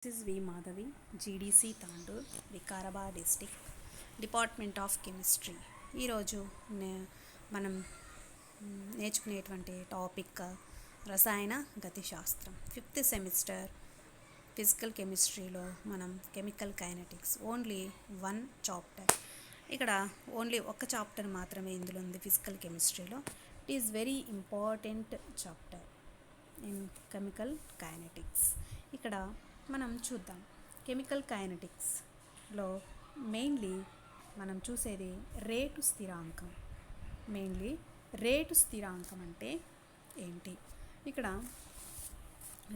This is V. Madhavi, GDC Tandur, Vikarabad District, Department of Chemistry. ఈరోజు మనం నేర్చుకునేటువంటి topic రసాయన గతి శాస్త్రం. 5th సెమిస్టర్ ఫిజికల్ కెమిస్ట్రీలో మనం కెమికల్ కైనెటిక్స్ ఓన్లీ 1 చాప్టర్. ఇక్కడ ఓన్లీ ఒక చాప్టర్ మాత్రమే ఇందులో ఉంది ఫిజికల్ కెమిస్ట్రీలో. It is very important chapter in chemical kinetics. ఇక్కడ మనం చూద్దాం. కెమికల్ కైనెటిక్స్లో మెయిన్లీ మనం చూసేది రేటు స్థిరాంకం. రేటు స్థిరాంకం అంటే ఏంటి? ఇక్కడ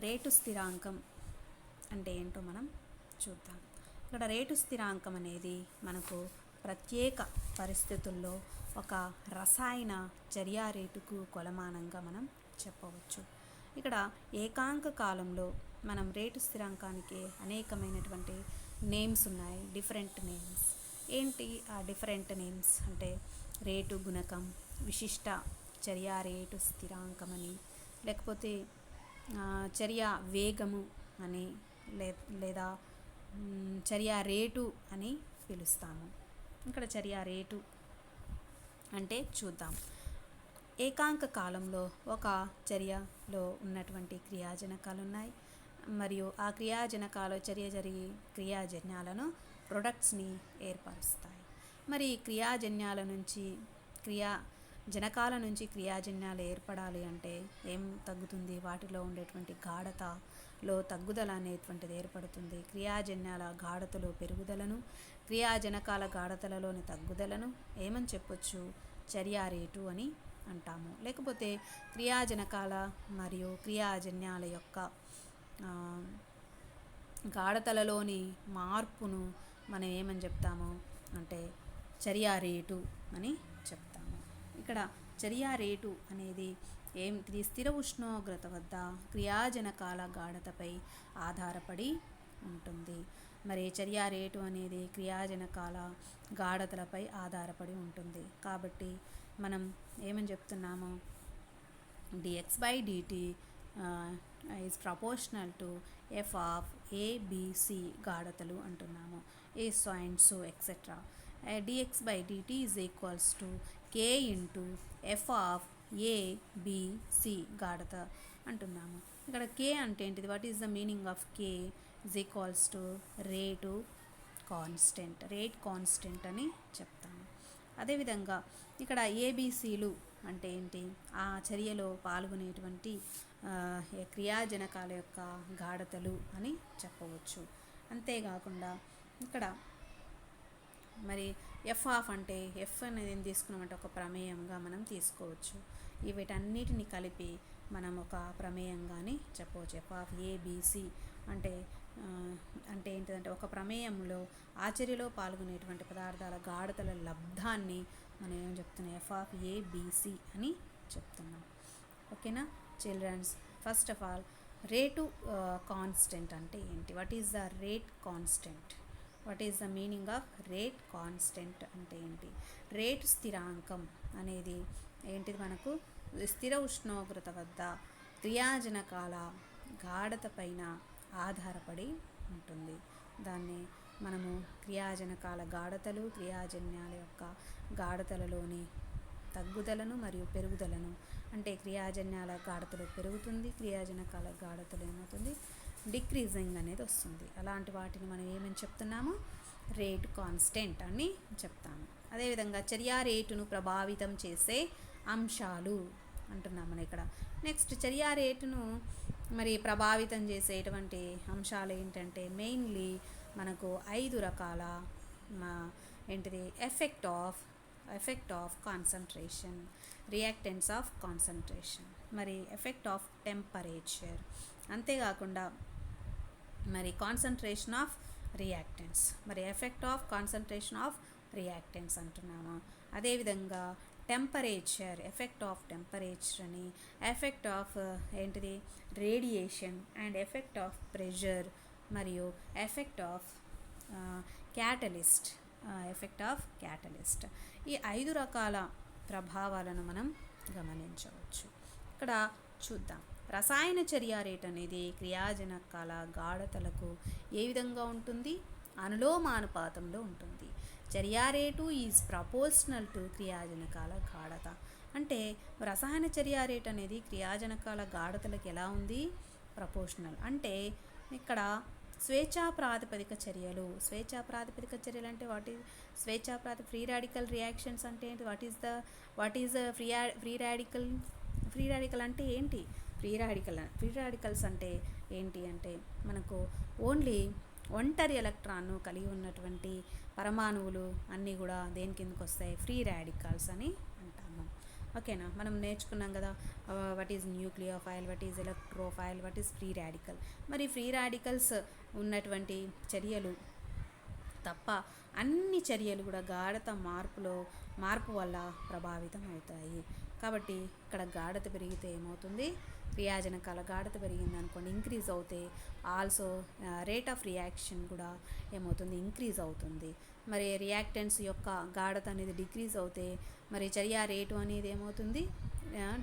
రేటు స్థిరాంకం అంటే ఏంటో మనం చూద్దాం. ఇక్కడ రేటు స్థిరాంకం అనేది మనకు ప్రత్యేక పరిస్థితుల్లో ఒక రసాయన చర్యా రేటుకు కొలమానంగా మనం చెప్పవచ్చు. ఇక్కడ ఏకాంక కాలంలో మనం రేటు స్థిరాంకానికి అనేకమైనటువంటి నేమ్స్ ఉన్నాయి, డిఫరెంట్ నేమ్స్. ఏంటి ఆ డిఫరెంట్ నేమ్స్ అంటే రేటు గుణకం, విశిష్ట చర్యా రేటు స్థిరాంకం అని, లేకపోతే చర్యా వేగము అని, లేదా చర్యా రేటు అని పిలుస్తాము. ఇక్కడ చర్యా రేటు అంటే చూద్దాం. ఏకాంక కాలంలో ఒక చర్యలో ఉన్నటువంటి క్రియాజనకాలు ఉన్నాయి, మరియు ఆ క్రియాజనకాలు చర్య జరిగి క్రియాజన్యాలను ప్రొడక్ట్స్ని ఏర్పరుస్తాయి. మరి క్రియాజన్యాల నుంచి జనకాల నుంచి క్రియాజన్యాలు ఏర్పడాలి అంటే ఏం తగ్గుతుంది? వాటిలో ఉండేటువంటి గాఢతలో తగ్గుదల అనేటువంటిది ఏర్పడుతుంది. క్రియాజన్యాల గాఢతలో పెరుగుదలను, క్రియాజనకాల గాఢతలలోని తగ్గుదలను ఏమని చెప్పొచ్చు? చర్యా రేటు అని అంటాము. లేకపోతే క్రియాజనకాల మరియు క్రియాజన్యాల యొక్క గాఢతలలోని మార్పును మనం ఏమని చెప్తాము అంటే చర్యా రేటు అని చెప్తాము. ఇక్కడ చర్యా రేటు అనేది ఏంటిది? స్థిర ఉష్ణోగ్రత వద్ద క్రియాజనకాల గాఢతపై ఆధారపడి ఉంటుంది. మరి చర్యా రేటు అనేది క్రియాజనకాల గాఢతలపై ఆధారపడి ఉంటుంది. కాబట్టి మనం ఏమని చెప్తున్నాము? dx/dt is proportional to f of a, b, c గాఢతలు అంటున్నాము. a so and so etc. dx/dt is equals to k into f of a, b, c గాఢత అంటున్నాము. ఇక్కడ k అంటే ఏంటిది? What is the meaning of k? is equals to rate constant అని చెప్తాము. అదేవిధంగా ఇక్కడ ఏబిసిలు అంటే ఏంటి? ఆ చర్యలో పాల్గొనేటువంటి క్రియాజనకాల యొక్క గాఢతలు అని చెప్పవచ్చు. అంతేకాకుండా ఇక్కడ మరి ఎఫ్ ఆఫ్ అంటే ఎఫ్ అనేది ఏం తీసుకున్నామంటే ఒక ప్రమేయంగా మనం తీసుకోవచ్చు. వీటన్నిటిని కలిపి మనం ఒక ప్రమేయంగాని చెప్పవచ్చు. ఎఫ్ ఆఫ్ ఏబిసి అంటే ఏంటిదంటే ఒక ప్రమేయంలో ఆచర్యలో పాల్గొనేటువంటి పదార్థాల గాఢతల లబ్ధాన్ని మనం ఏం చెప్తున్నాం? ఎఫ్ ఆఫ్ ఏబిసి అని చెప్తున్నాం. ఓకేనా childrens? First of all rate constant అంటే ఏంటి? What is the rate constant? What is the meaning of rate constant అంటే ఏంటి? రేటు స్థిరాంకం అనేది ఏంటిది? మనకు స్థిర ఉష్ణోగ్రత వద్ద క్రియాజనకాల గాఢత పైన ఆధారపడి ఉంటుంది. దాన్ని మనము క్రియాజనకాల గాఢతలు, క్రియాజన్యాల యొక్క గాఢతలలోని తగ్గుదలను మరియు పెరుగుదలను, అంటే క్రియాజన్యాల గాఢతలు పెరుగుతుంది, క్రియాజనకాల గాఢతలు ఏమవుతుంది? డిక్రీజింగ్ అనేది వస్తుంది. అలాంటి వాటిని మనం ఏమని చెప్తున్నాము? రేట్ కాన్స్టెంట్ అని చెప్తాము. అదేవిధంగా చర్యా రేటును ప్రభావితం చేసే అంశాలు అంటున్నాం మనం ఇక్కడ. నెక్స్ట్ చర్యా రేటును మరి ప్రభావితం చేసేటువంటి అంశాలు ఏంటంటే మెయిన్లీ మనకు 5 రకాల ఏంటిది? Effect of concentration, reactants of concentration, మరి ఎఫెక్ట్ ఆఫ్ టెంపరేచర్, అంతేకాకుండా మరి కాన్సన్ట్రేషన్ ఆఫ్ రియాక్టెంట్స్, మరి effect of concentration of reactants అంటున్నాము. అదేవిధంగా టెంపరేచర్, ఎఫెక్ట్ ఆఫ్ టెంపరేచర్ అని, ఎఫెక్ట్ ఆఫ్ ఏంటిది? Radiation and effect of pressure, మరియు ఎఫెక్ట్ ఆఫ్ క్యాటలిస్ట్. ఈ 5 రకాల ప్రభావాలను మనం గమనించవచ్చు. ఇక్కడ చూద్దాం. రసాయన చర్య రేట్ అనేది క్రియాజనకాల గాఢతలకు ఏ విధంగా ఉంటుంది? అనులోమానుపాతంలో ఉంటుంది. చర్యా రేటు ఈజ్ ప్రపోర్షనల్ టు క్రియాజనకాల గాఢత. అంటే రసాయన చర్యా రేట్ అనేది క్రియాజనకాల గాఢతలకు ఎలా ఉంది? ప్రపోర్షనల్. అంటే ఇక్కడ స్వేచ్ఛా ప్రాతిపదిక చర్యలు అంటే what is free radical reactions అంటే ఏంటి? వాట్ ఈజ్ ఫ్రీ రాడికల్ అంటే ఏంటి? ఫ్రీ రాడికల్స్ అంటే ఏంటి అంటే మనకు ఓన్లీ ఒంటరి ఎలక్ట్రాన్ను కలిగి ఉన్నటువంటి పరమాణువులు అన్నీ కూడా దేని కిందకు వస్తాయి? ఫ్రీ రాడికల్స్ అని అంటాము. ఓకేనా? మనం నేర్చుకున్నాం కదా, what is nucleophile, what is electrophile, what is free radical. మరి ఫ్రీ రాడికల్స్ ఉన్నటువంటి చర్యలు తప్ప అన్ని చర్యలు కూడా గాఢత మార్పు వల్ల ప్రభావితం అవుతాయి. కాబట్టి ఇక్కడ గాఢత పెరిగితే ఏమవుతుంది? క్రియాజనకాల గాఢత పెరిగింది అనుకోండి, ఇంక్రీజ్ అవుతే ఆల్సో రేట్ ఆఫ్ రియాక్షన్ కూడా ఏమవుతుంది? ఇంక్రీజ్ అవుతుంది. మరి రియాక్టెంట్స్ యొక్క గాఢత అనేది డిక్రీజ్ అవుతే మరి చర్య రేటు అనేది ఏమవుతుంది?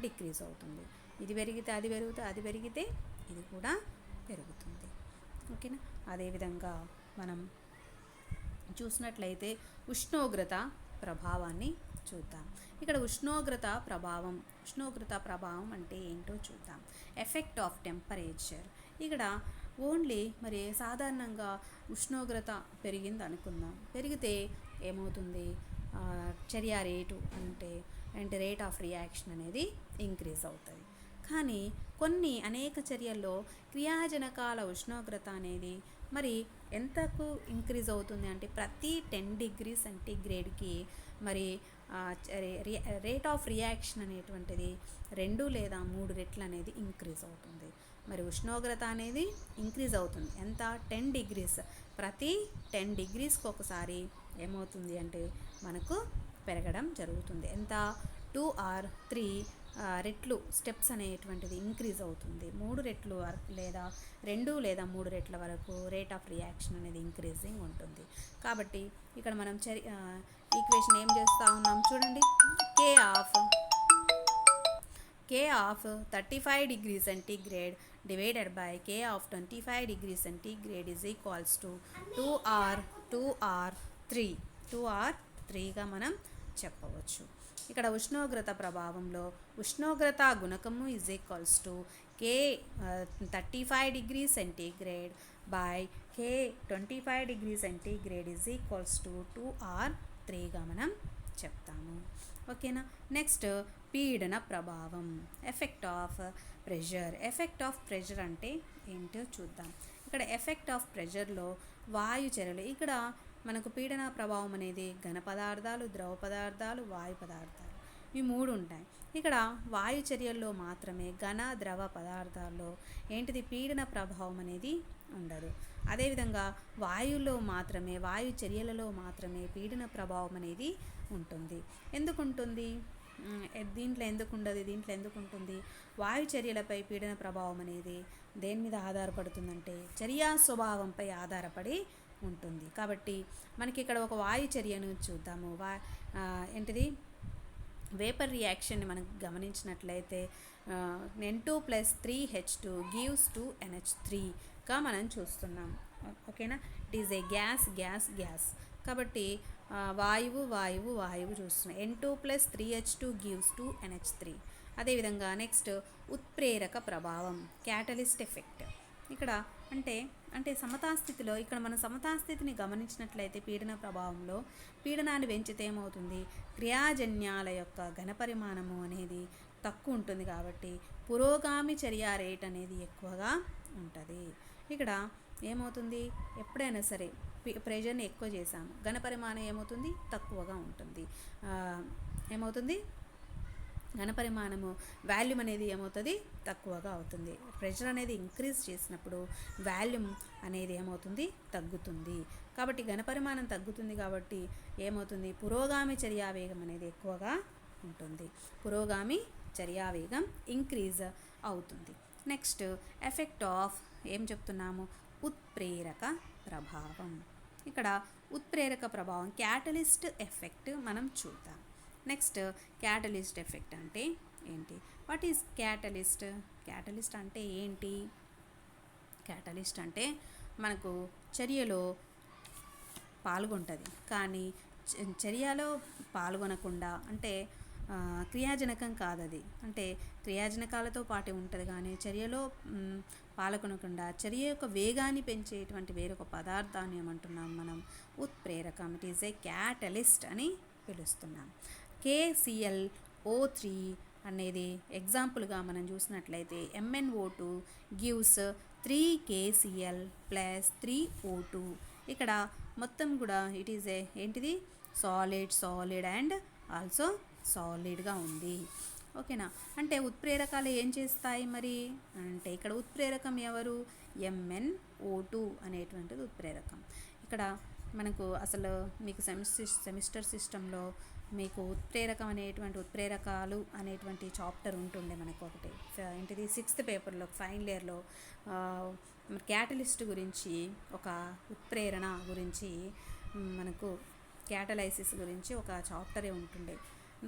డిక్రీజ్ అవుతుంది. ఇది పెరిగితే అది పెరిగితే ఇది కూడా పెరుగుతుంది. ఓకేనా? అదేవిధంగా మనం చూసినట్లయితే ఉష్ణోగ్రత ప్రభావాన్ని చూద్దాం. ఇక్కడ ఉష్ణోగ్రత ప్రభావం అంటే ఏంటో చూద్దాం. Effect of temperature. ఇక్కడ ఓన్లీ మరి సాధారణంగా ఉష్ణోగ్రత పెరిగింది అనుకుందాం. పెరిగితే ఏమవుతుంది? చర్య రేటు అంటే రేట్ ఆఫ్ రియాక్షన్ అనేది ఇంక్రీజ్ అవుతుంది. కానీ అనేక చర్యల్లో క్రియాజనకాల ఉష్ణోగ్రత అనేది మరి ఎంతకు ఇంక్రీజ్ అవుతుంది అంటే ప్రతి 10 డిగ్రీ సెంటీగ్రేడ్కి మరి రేట్ ఆఫ్ రియాక్షన్ అనేటువంటిది 2 లేదా 3 రెట్లు అనేది ఇంక్రీజ్ అవుతుంది. మరి ఉష్ణోగ్రత అనేది ఇంక్రీజ్ అవుతుంది. ఎంత? 10 డిగ్రీస్. ప్రతి 10 డిగ్రీస్కి ఒకసారి ఏమవుతుంది అంటే మనకు పెరగడం జరుగుతుంది. ఎంత? 2 or 3 రెట్లు స్టెప్స్ అనేటువంటిది ఇంక్రీజ్ అవుతుంది. 3 రెట్లు లేదా 2 లేదా 3 రెట్ల వరకు రేట్ ఆఫ్ రియాక్షన్ అనేది ఇంక్రీజింగ్ ఉంటుంది. కాబట్టి ఇక్కడ మనం ఈక్వేషన్ ఏం చేస్తూ ఉన్నాం చూడండి. K of 35 degrees centigrade divided by K of 25 degrees centigrade is equals to 2 or 3గా మనం చెప్పవచ్చు. ఇక్కడ ఉష్ణోగ్రత ప్రభావంలో ఉష్ణోగ్రత గుణకము is equals to K 35 degrees centigrade by K 25 degrees centigrade is equals to 2 or 3గా మనం చెప్తాము. ఓకేనా? నెక్స్ట్ పీడన ప్రభావం. ఎఫెక్ట్ ఆఫ్ ప్రెషర్ అంటే ఏంటో చూద్దాం. ఇక్కడ ఎఫెక్ట్ ఆఫ్ ప్రెషర్లో వాయు చర్యలు. ఇక్కడ మనకు పీడన ప్రభావం అనేది ఘన పదార్థాలు, ద్రవ పదార్థాలు, వాయు పదార్థాలు ఈ 3 ఉంటాయి. ఇక్కడ వాయు చర్యల్లో మాత్రమే ఘన ద్రవ పదార్థాల్లో ఏంటిది? పీడన ప్రభావం అనేది ఉండదు. అదేవిధంగా వాయు చర్యలలో మాత్రమే పీడన ప్రభావం అనేది ఉంటుంది. ఎందుకు ఉంటుంది? దీంట్లో ఎందుకు ఉండదు? దీంట్లో ఎందుకు ఉంటుంది? వాయు చర్యలపై పీడన ప్రభావం అనేది దేని మీద ఆధారపడుతుందంటే చర్యా స్వభావంపై ఆధారపడి ఉంటుంది. కాబట్టి మనకి ఇక్కడ ఒక వాయు చర్యను చూద్దాము. ఏంటిది? వేపర్ రియాక్షన్ని మనం గమనించినట్లయితే N2+3H2 gives 2NH3గా మనం చూస్తున్నాం. ఓకేనా? It is a gas. కాబట్టి వాయువు చూస్తున్నాం. N2+3H2 gives 2NH3. అదేవిధంగా నెక్స్ట్ ఉత్ప్రేరక ప్రభావం, క్యాటలిస్ట్ ఎఫెక్ట్. ఇక్కడ అంటే సమతాస్థితిలో ఇక్కడ మనం సమతాస్థితిని గమనించినట్లయితే పీడన ప్రభావంలో పీడనాన్ని పెంచితే ఏమవుతుంది? క్రియాజన్యాల యొక్క ఘనపరిమాణము అనేది తక్కువ ఉంటుంది. కాబట్టి పురోగామి చర్య రేట్ అనేది ఎక్కువగా ఉంటుంది. ఇక్కడ ఏమవుతుంది? ఎప్పుడైనా సరే ప్రెషర్ని ఎక్కువ చేసాము, ఘనపరిమాణం ఏమవుతుంది? తక్కువగా ఉంటుంది. ఏమవుతుంది? ఘనపరిమాణము వాల్యూమ్ అనేది ఏమవుతుంది? తక్కువగా అవుతుంది. ప్రెషర్ అనేది ఇంక్రీజ్ చేసినప్పుడు వాల్యూమ్ అనేది ఏమవుతుంది? తగ్గుతుంది. కాబట్టి ఘనపరిమాణం తగ్గుతుంది కాబట్టి ఏమవుతుంది? పురోగామి చర్యావేగం అనేది ఎక్కువగా ఉంటుంది. పురోగామి చర్యావేగం ఇంక్రీజ్ అవుతుంది. నెక్స్ట్ ఎఫెక్ట్ ఆఫ్ ఏం చెప్తున్నాము? ఉత్ప్రేరక ప్రభావం. ఇక్కడ ఉత్ప్రేరక ప్రభావం క్యాటలిస్ట్ ఎఫెక్ట్ మనం చూద్దాం. నెక్స్ట్ క్యాటలిస్ట్ ఎఫెక్ట్ అంటే ఏంటి? What is catalyst? క్యాటలిస్ట్ అంటే ఏంటి? క్యాటలిస్ట్ అంటే మనకు చర్యలో పాల్గొంటుంది, కానీ చర్యలో పాల్గొనకుండా అంటే క్రియాజనకం కాదు అది. అంటే క్రియాజనకాలతో పాటు ఉంటుంది కానీ చర్యలో పాల్గొనకుండా చర్య యొక్క వేగాన్ని పెంచేటువంటి వేరొక పదార్థాన్ని ఏమంటున్నాం మనం? ఉత్ప్రేరకం. ఇట్ ఈజ్ ఏ క్యాటలిస్ట్ అని పిలుస్తున్నాం. KClO3 అనేది ఎగ్జాంపుల్గా మనం చూసినట్లయితే MnO2 గివ్స్ 3KCl + 3O2. ఇక్కడ మొత్తం కూడా ఇట్ ఈజ్ ఏంటిది? సాలిడ్ అండ్ ఆల్సో సాలిడ్గా ఉంది. ఓకేనా? అంటే ఉత్ప్రేరకాలు ఏం చేస్తాయి మరి అంటే ఇక్కడ ఉత్ప్రేరకం ఎవరు? MnO2 అనేటువంటిది ఉత్ప్రేరకం. ఇక్కడ మనకు అసలు మీకు సెమిస్టర్ సిస్టంలో మీకు ఉత్ప్రేరకాలు అనేటువంటి చాప్టర్ ఉంటుండే మనకు ఒకటి. ఏంటిది? 6th పేపర్లో ఫైనల్ ఇయర్లో క్యాటలిస్ట్ గురించి, ఒక ఉత్ప్రేరణ గురించి, మనకు క్యాటలైసిస్ గురించి ఒక చాప్టరే ఉంటుండే.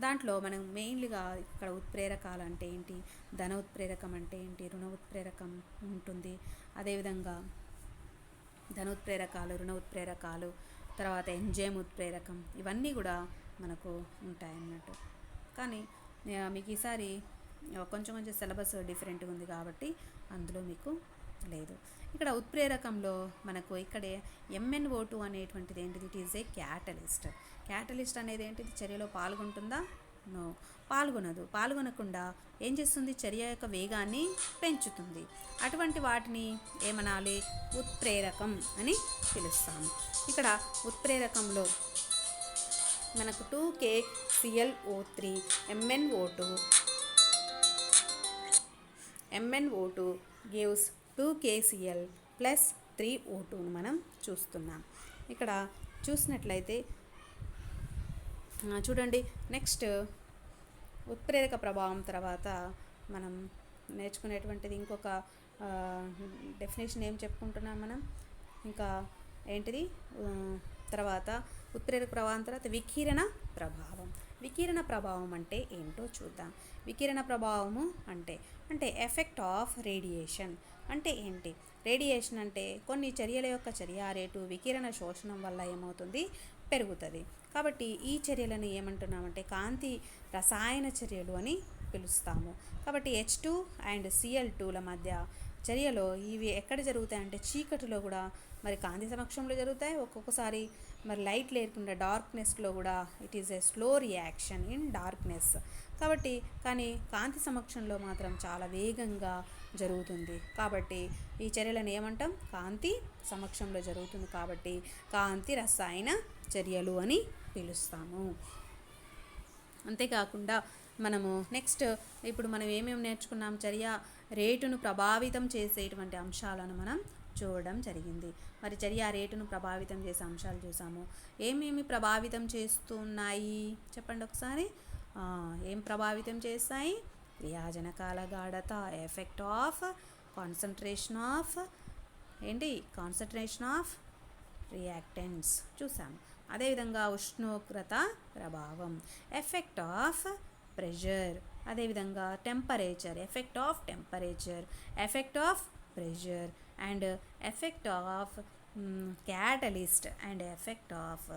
దాంట్లో మనం మెయిన్లీగా ఇక్కడ ఉత్ప్రేరకాలు అంటే ఏంటి, ధన ఉత్ప్రేరకం అంటే ఏంటి, రుణ ఉత్ప్రేరకం ఉంటుంది. అదేవిధంగా ధన ఉత్ప్రేరకాలు, రుణ ఉత్ప్రేరకాలు, తర్వాత ఎంజైమ్ ఉత్ప్రేరకం, ఇవన్నీ కూడా మనకు ఉంటాయన్నట్టు. కానీ మీకు ఈసారి కొంచెం సిలబస్ డిఫరెంట్గా ఉంది కాబట్టి అందులో మీకు లేదు. ఇక్కడ ఉత్ప్రేరకంలో మనకు ఇక్కడే MnO2 అనేటువంటిది ఏంటిది? It is a catalyst. Catalyst అనేది ఏంటిది? చర్యలో పాల్గొంటుందా? నో, పాల్గొనదు. పాల్గొనకుండా ఏం చేస్తుంది? చర్య యొక్క వేగాన్ని పెంచుతుంది. అటువంటి వాటిని ఏమనాలి? ఉత్ప్రేరకం అని పిలుస్తాము. ఇక్కడ ఉత్ప్రేరకంలో మనకు 2KClO3 MnO2 gives 2KCl + 3O2ను మనం చూస్తున్నాం. ఇక్కడ చూసినట్లయితే చూడండి, నెక్స్ట్ ఉత్ప్రేరక ప్రభావం తర్వాత మనం నేర్చుకునేటువంటిది ఇంకొక డెఫినేషన్ ఏం చెప్పుకుంటున్నాం మనం? ఇంకా ఏంటిది? తర్వాత ఉత్ప్రేరక ప్రభావం తర్వాత వికిరణ ప్రభావం. వికిరణ ప్రభావం అంటే ఏంటో చూద్దాం. వికిరణ ప్రభావము అంటే ఎఫెక్ట్ ఆఫ్ రేడియేషన్ అంటే ఏంటి? రేడియేషన్ అంటే కొన్ని చర్యల యొక్క చర్య రేటు వికిరణ శోషణం వల్ల ఏమవుతుంది? పెరుగుతుంది. కాబట్టి ఈ చర్యలను ఏమంటున్నామంటే కాంతి రసాయన చర్యలు అని పిలుస్తాము. కాబట్టి H2 అండ్ Cl2ల మధ్య చర్యలో ఇవి ఎక్కడ జరుగుతాయంటే చీకటిలో కూడా మరి కాంతి సమక్షంలో జరుగుతాయి. ఒక్కొక్కసారి మరి లైట్ లేకుండా డార్క్నెస్లో కూడా it is a slow reaction in darkness. కాబట్టి కానీ కాంతి సమక్షంలో మాత్రం చాలా వేగంగా జరుగుతుంది. కాబట్టి ఈ చర్యలను ఏమంటాం? కాంతి సమక్షంలో జరుగుతుంది కాబట్టి కాంతి రసాయన చర్యలు అని పిలుస్తాము. అంతేకాకుండా మనము నెక్స్ట్ ఇప్పుడు మనం ఏమేమి నేర్చుకున్నాం? చర్య రేటును ప్రభావితం చేసేటువంటి అంశాలను మనం చూడడం జరిగింది. మరి చర్య రేటును ప్రభావితం చేసే అంశాలు చూసాము. ఏమేమి ప్రభావితం చేస్తున్నాయి చెప్పండి ఒకసారి. ఏం ప్రభావితం చేస్తాయి? క్రియాజనకాల గాఢత, effect of concentration of reactants చూసాము. అదేవిధంగా ఉష్ణోగ్రత ప్రభావం, ఎఫెక్ట్ ఆఫ్ ప్రెషర్, అదేవిధంగా temperature, effect of temperature, effect of pressure and effect of catalyst and effect of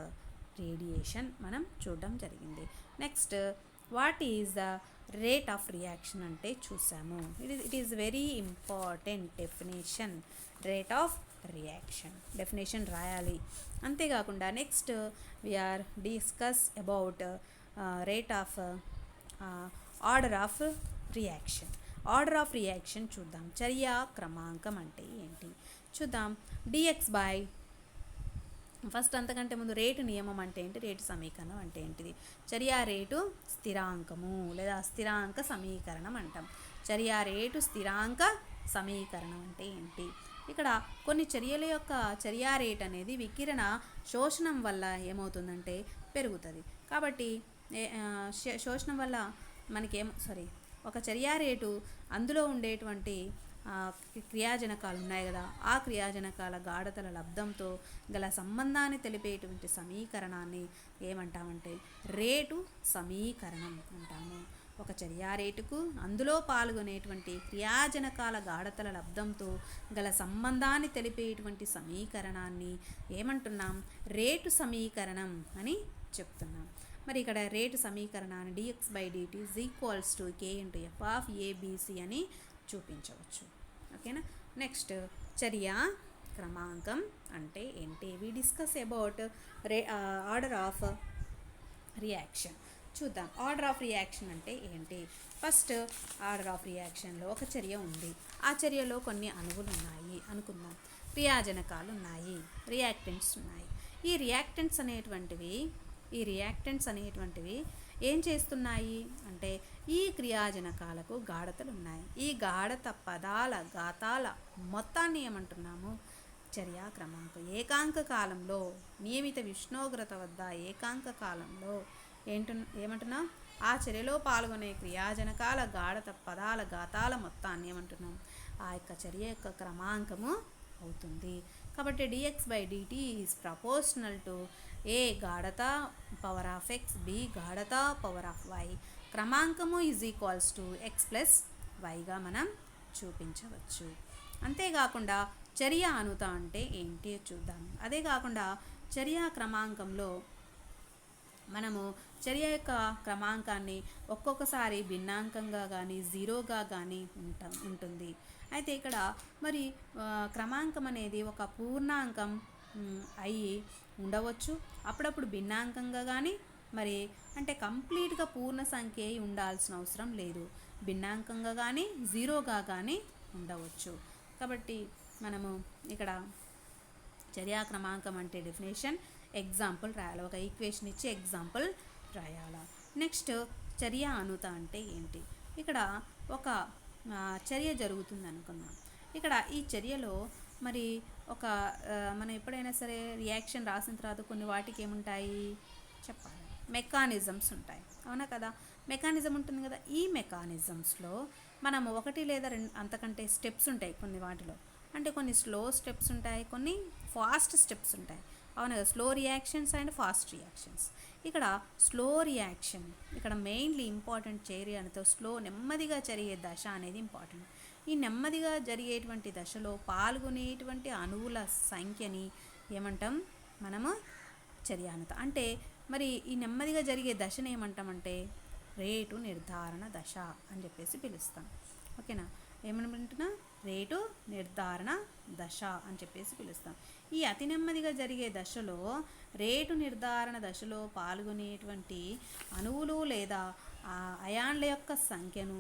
radiation మనం చూడడం జరిగింది. Next what is the rate of reaction అంటే చూసాము. It is very important definition. Rate of reaction definition రాయాలి. అంతేకాకుండా next we are discuss about rate of order of reaction. Order of reaction చూద్దాం. చర్య క్రమాంకం అంటే ఏంటి చూద్దాం. dx/, ఫస్ట్ అంతకంటే ముందు రేటు నియమం అంటే ఏంటి, రేటు సమీకరణం అంటే ఏంటిది? చర్య రేటు స్థిరాంకము లేదా స్థిరాంక సమీకరణం అంటాం. చర్య రేటు స్థిరాంక సమీకరణం అంటే ఏంటి? ఇక్కడ కొన్ని చర్యల యొక్క చర్య రేట్ అనేది వికిరణ శోషణం వల్ల ఏమవుతుందంటే పెరుగుతుంది. కాబట్టి శోషణం వల్ల ఒక చర్య రేటు అందులో ఉండేటువంటి క్రియాజనకాలు ఉన్నాయి కదా, ఆ క్రియాజనకాల గాఢతల లబ్ధంతో గల సంబంధాన్ని తెలిపేటువంటి సమీకరణాన్ని ఏమంటామంటే రేటు సమీకరణం అంటాము. ఒక చర్యా రేటుకు అందులో పాల్గొనేటువంటి క్రియాజనకాల గాఢతల లబ్ధంతో గల సంబంధాన్ని తెలిపేటువంటి సమీకరణాన్ని ఏమంటున్నాం? రేటు సమీకరణం అని చెప్తున్నాం. మరి ఇక్కడ రేటు సమీకరణాన్ని dx/dt = k × f of ABC అని చూపించవచ్చు. ఓకేనా? నెక్స్ట్ చర్యా క్రమాంకం అంటే ఏంటి? We discuss about order of reaction. చూద్దాం ఆర్డర్ ఆఫ్ రియాక్షన్ అంటే ఏంటి. ఫస్ట్ ఆర్డర్ ఆఫ్ రియాక్షన్లో ఒక చర్య ఉంది. ఆ చర్యలో కొన్ని అణువులు ఉన్నాయి అనుకుందాం. క్రియాజనకాలు ఉన్నాయి, రియాక్టెంట్స్ ఉన్నాయి. ఈ రియాక్టెంట్స్ అనేటువంటివి ఏం చేస్తున్నాయి అంటే ఈ క్రియాజనకాలకు గాఢతలు ఉన్నాయి. ఈ గాఢత పదాల ఘాతాల మొత్తాన్ని ఏమంటున్నాము? చర్యా క్రమాంకం. ఏకాంక కాలంలో నియమిత ఉష్ణోగ్రత వద్ద ఏకాంక కాలంలో ఏమంటున్నాం? ఆ చర్యలో పాల్గొనే క్రియాజనకాల గాఢత పదాల ఘాతాల మొత్తాన్ని ఏమంటున్నాం? ఆ యొక్క చర్య యొక్క క్రమాంకము అవుతుంది. కాబట్టి dx/dt is proportional to a గాఢత పవర్ ఆఫ్ x, b గాఢత పవర్ ఆఫ్ y. క్రమాంకము = x + yగా మనం చూపించవచ్చు. అంతేకాకుండా చర్య అణుత అంటే ఏంటి చూద్దాం. అదే కాకుండా చర్య క్రమాంకంలో మనము చర్య యొక్క క్రమాంకాన్ని ఒక్కొక్కసారి భిన్నాంకంగా కానీ జీరోగా కానీ ఉంటుంది. అయితే ఇక్కడ మరి క్రమాంకం అనేది ఒక పూర్ణాంకం అయి ఉండవచ్చు, అప్పుడప్పుడు భిన్నాంకంగా కానీ మరి అంటే కంప్లీట్గా పూర్ణ సంఖ్య ఉండాల్సిన అవసరం లేదు. భిన్నాంకంగా కానీ జీరోగా కానీ ఉండవచ్చు. కాబట్టి మనము ఇక్కడ చర్యా క్రమాంకం అంటే డెఫినేషన్ ఎగ్జాంపుల్ రాయాలి. ఒక ఈక్వేషన్ ఇచ్చి ఎగ్జాంపుల్ రాయాలి. నెక్స్ట్ చర్య అణుత అంటే ఏంటి? ఇక్కడ ఒక చర్య జరుగుతుంది అనుకుందాం. ఇక్కడ ఈ చర్యలో మరి ఒక మనం ఎప్పుడైనా సరే రియాక్షన్ రాసిన తర్వాత కొన్ని వాటికి ఏముంటాయి చెప్పాలి, మెకానిజమ్స్ ఉంటాయి. అవునా కదా? మెకానిజం ఉంటుంది కదా. ఈ మెకానిజమ్స్లో మనము ఒకటి లేదా అంతకంటే స్టెప్స్ ఉంటాయి కొన్ని వాటిలో. అంటే కొన్ని స్లో స్టెప్స్ ఉంటాయి, కొన్ని ఫాస్ట్ స్టెప్స్ ఉంటాయి. అవునా కదా? Slow reactions and fast reactions. ఇక్కడ స్లో రియాక్షన్ ఇక్కడ మెయిన్లీ ఇంపార్టెంట్ చర్య అనేది స్లో నెమ్మదిగా జరిగే దశ అనేది ఇంపార్టెంట్. ఈ నెమ్మదిగా జరిగేటువంటి దశలో పాల్గొనేటువంటి అణువుల సంఖ్యని ఏమంటాం మనము? చర్యానత. అంటే మరి ఈ నెమ్మదిగా జరిగే దశను ఏమంటామంటే రేటు నిర్ధారణ దశ అని చెప్పేసి పిలుస్తాం. ఓకేనా? ఏమనుకుంటున్నా? రేటు నిర్ధారణ దశ అని చెప్పేసి పిలుస్తాం. ఈ అతి నెమ్మదిగా జరిగే దశలో రేటు నిర్ధారణ దశలో పాల్గొనేటువంటి అణువులు లేదా అయాన్ల యొక్క సంఖ్యను,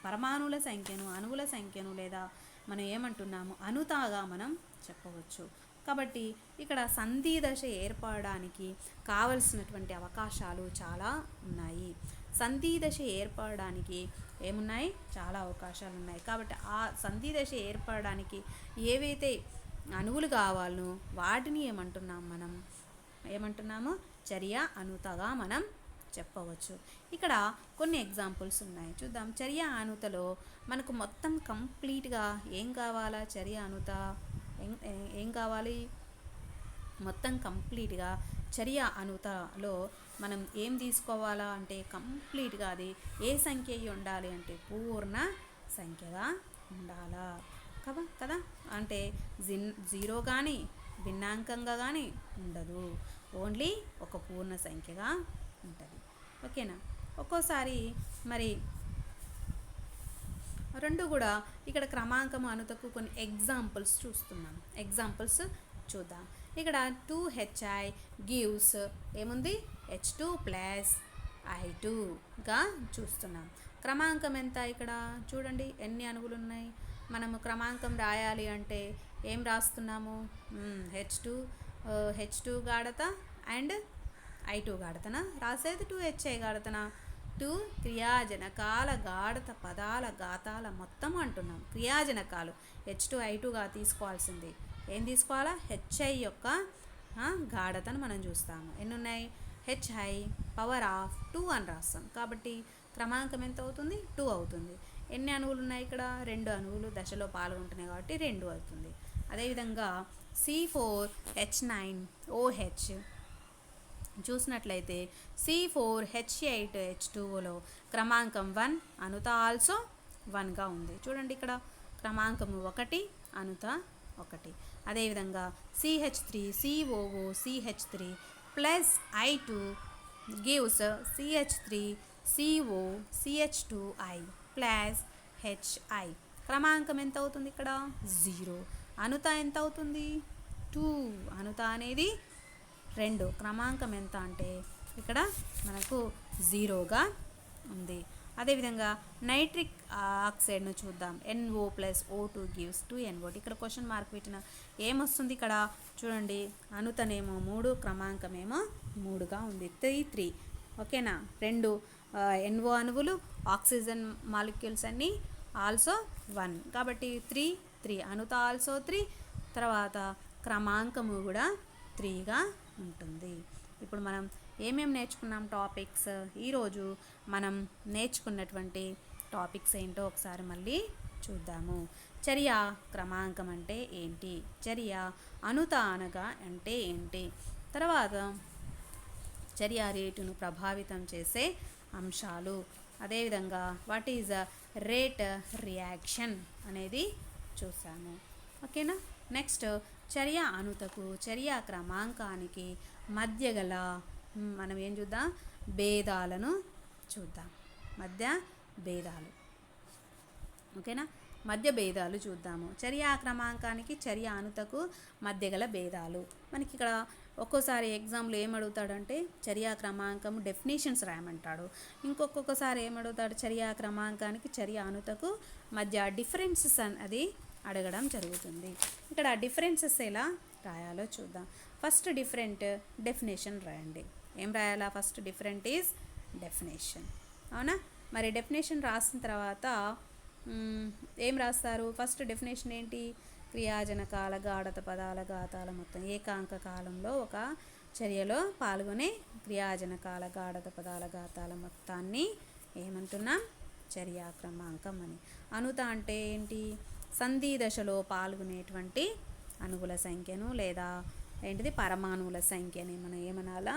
పరమాణువుల సంఖ్యను, అణువుల సంఖ్యను లేదా మనం ఏమంటున్నాము అణుతాగా మనం చెప్పవచ్చు. కాబట్టి ఇక్కడ సంధి దశ ఏర్పడడానికి కావలసినటువంటి అవకాశాలు చాలా ఉన్నాయి. సంధి దశ ఏర్పడడానికి ఏమున్నాయి? చాలా అవకాశాలు ఉన్నాయి. కాబట్టి ఆ సంధి దశ ఏర్పడడానికి ఏవైతే అణువులు కావాలో వాటిని మనం ఏమంటున్నాము? చర్య అణుతగా మనం చెప్పవచ్చు. ఇక్కడ కొన్ని ఎగ్జాంపుల్స్ ఉన్నాయి చూద్దాం. చర్య అణుతలో మనకు మొత్తం కంప్లీట్గా ఏం కావాలా? చర్య అణుత ఏం కావాలి? మొత్తం కంప్లీట్గా చర్య అణుతలో మనం ఏం తీసుకోవాలా అంటే కంప్లీట్గా అది ఏ సంఖ్య ఉండాలి అంటే పూర్ణ సంఖ్యగా ఉండాలా కదా. అంటే జీరో కానీ భిన్నాంకంగా కానీ ఉండదు, ఓన్లీ ఒక పూర్ణ సంఖ్యగా ఉంటుంది. ఓకేనా? ఒక్కోసారి మరి రెండు కూడా ఇక్కడ క్రమాంకం అణుతకు కొన్ని ఎగ్జాంపుల్స్ చూస్తున్నాం. ఎగ్జాంపుల్స్ చూద్దాం. ఇక్కడ 2HI గివ్స్ ఏముంది? H2 + I2గా చూస్తున్నాం. క్రమాంకం ఎంత? ఇక్కడ చూడండి ఎన్ని అణువులు ఉన్నాయి. మనము క్రమాంకం రాయాలి అంటే ఏం రాస్తున్నాము? H2 గాఢత అండ్ I2 గాఢతన రాసేది 2HI గాఢతన. 2 క్రియాజనకాల గాఢత పదాల ఘాతాల మొత్తం అంటున్నాం. క్రియాజనకాలు H2 I2గా తీసుకోవాల్సింది ఏం తీసుకోవాలా? HI యొక్క గాఢతను మనం చూస్తాము. ఎన్ని ఉన్నాయి? HI పవర్ ఆఫ్ 2 అని రాస్తాం. కాబట్టి క్రమాంకం ఎంత అవుతుంది? 2 అవుతుంది. ఎన్ని అణువులు ఉన్నాయి ఇక్కడ? 2 అణువులు దశలో పాల్గొంటున్నాయి కాబట్టి 2 అవుతుంది. అదేవిధంగా C4H9OH చూసినట్లయితే C4H8H2Oలో క్రమాంకం 1, అనుత ఆల్సో 1గా ఉంది. చూడండి ఇక్కడ క్రమాంకము 1, అనుత 1. అదేవిధంగా CH3COOCH3 plus I2 gives CH3COCH2I plus HI. క్రమాంకం ఎంత అవుతుంది ఇక్కడ? 0. అనుత ఎంత అవుతుంది? 2. అనుత అనేది 2. క్రమాంకం ఎంత అంటే ఇక్కడ మనకు 0గా ఉంది. అదేవిధంగా నైట్రిక్ ఆక్సైడ్ను చూద్దాం. NO+O2 gives 2NO. ఇక్కడ క్వశ్చన్ మార్క్ పెట్టిన ఏమొస్తుంది ఇక్కడ చూడండి. అనుతనేమో 3, క్రమాంకమేమో 3గా ఉంది. 3. ఓకేనా? 2 NO అణువులు, ఆక్సిజన్ మాలిక్యూల్స్ అన్నీ ఆల్సో 1 కాబట్టి 3. అనుత ఆల్సో 3. తర్వాత క్రమాంకము కూడా 3గా ఉంటుంది. ఇప్పుడు మనం ఏమేమి నేర్చుకున్నాం టాపిక్స్? ఈరోజు మనం నేర్చుకున్నటువంటి టాపిక్స్ ఏంటో ఒకసారి మళ్ళీ చూద్దాము. చర్య క్రమాంకం అంటే ఏంటి? చర్య అనుత అనగా అంటే ఏంటి? తర్వాత చర్య రేటును ప్రభావితం చేసే అంశాలు, అదేవిధంగా వాట్ ఈజ్ రేట్ రియాక్షన్ అనేది చూసాము. ఓకేనా? నెక్స్ట్ చర్య అనుతకు చర్య క్రమాంకానికి మధ్య గల మనం ఏం చూద్దాం? భేదాలను చూద్దాం. మధ్య భేదాలు. ఓకేనా? మధ్య భేదాలు చూద్దాము. చర్య క్రమాంకానికి చర్య అనుతకు మధ్య గల భేదాలు. మనకి ఇక్కడ ఒక్కోసారి ఎగ్జామ్లో ఏమడుగుతాడంటే చర్య క్రమాంకం డెఫినేషన్స్ రాయమంటాడు. ఇంకొకసారి ఏమడుగుతాడు? చర్య క్రమాంకానికి చర్య అనుతకు మధ్య డిఫరెన్సెస్ అది అడగడం జరుగుతుంది. ఇక్కడ డిఫరెన్సెస్ ఎలా రాయాలో చూద్దాం. ఫస్ట్ డిఫరెంట్ డెఫినేషన్ రాయండి. ఏం రాయాలా? First different is definition. అవునా? మరి డెఫినేషన్ రాసిన తర్వాత ఏం రాస్తారు? ఫస్ట్ డెఫినేషన్ ఏంటి? క్రియాజనకాల గాఢత పదాల ఘాతాల మొత్తం ఏకాంక కాలంలో ఒక చర్యలో పాల్గొనే క్రియాజనకాల గాఢత పదాల ఘాతాల మొత్తాన్ని ఏమంటున్నాం? చర్యా క్రమాంకం అని. అనుత అంటే ఏంటి? సంధి దశలో పాల్గొనేటువంటి అణువుల సంఖ్యను లేదా ఏంటిది పరమాణువుల సంఖ్యని మనం ఏమనాలా?